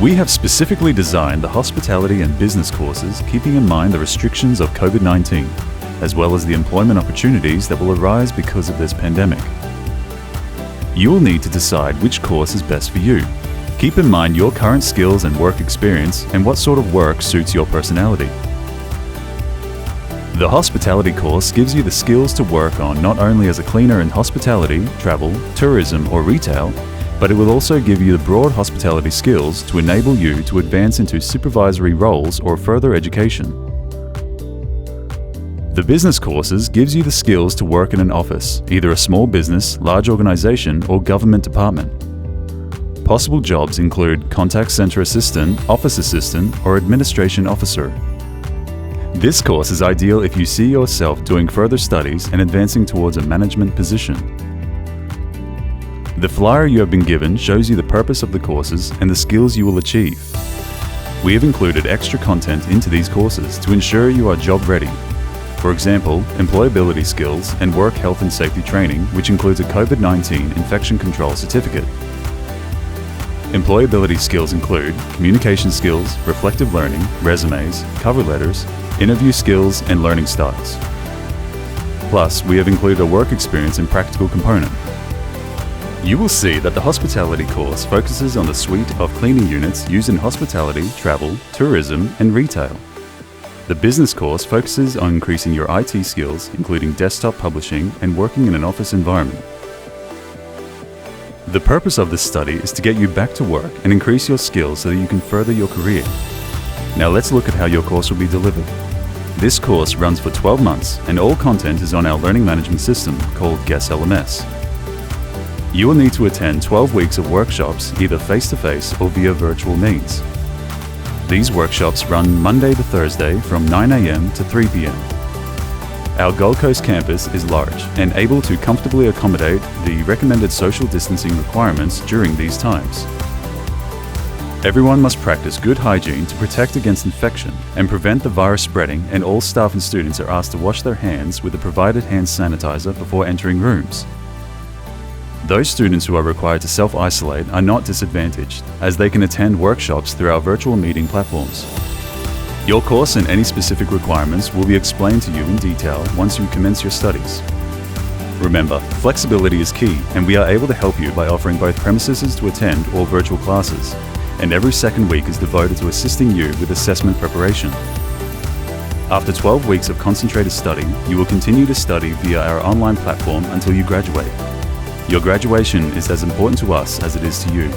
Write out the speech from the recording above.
We have specifically designed the hospitality and business courses keeping in mind the restrictions of COVID-19, as well as the employment opportunities that will arise because of this pandemic. You will need to decide which course is best for you. Keep in mind your current skills and work experience and what sort of work suits your personality. The hospitality course gives you the skills to work on not only as a cleaner in hospitality, travel, tourism or retail, but it will also give you the broad hospitality skills to enable you to advance into supervisory roles or further education. The business courses gives you the skills to work in an office, either a small business, large organization or government department. Possible jobs include contact center assistant, office assistant or administration officer. This course is ideal if you see yourself doing further studies and advancing towards a management position. The flyer you have been given shows you the purpose of the courses and the skills you will achieve. We have included extra content into these courses to ensure you are job ready. For example, employability skills and work health and safety training, which includes a COVID-19 infection control certificate. Employability skills include communication skills, reflective learning, resumes, cover letters, interview skills, and learning styles. Plus, we have included a work experience and practical component. You will see that the hospitality course focuses on the suite of cleaning units used in hospitality, travel, tourism, and retail. The business course focuses on increasing your IT skills, including desktop publishing and working in an office environment. The purpose of this study is to get you back to work and increase your skills so that you can further your career. Now let's look at how your course will be delivered. This course runs for 12 months and all content is on our learning management system called GeSS LMS. You will need to attend 12 weeks of workshops either face-to-face or via virtual means. These workshops run Monday to Thursday from 9 a.m. to 3 p.m. Our Gold Coast campus is large and able to comfortably accommodate the recommended social distancing requirements during these times. Everyone must practice good hygiene to protect against infection and prevent the virus spreading, and all staff and students are asked to wash their hands with the provided hand sanitizer before entering rooms. Those students who are required to self-isolate are not disadvantaged, as they can attend workshops through our virtual meeting platforms. Your course and any specific requirements will be explained to you in detail once you commence your studies. Remember, flexibility is key, and we are able to help you by offering both premises to attend or virtual classes, and every second week is devoted to assisting you with assessment preparation. After 12 weeks of concentrated study, you will continue to study via our online platform until you graduate. Your graduation is as important to us as it is to you.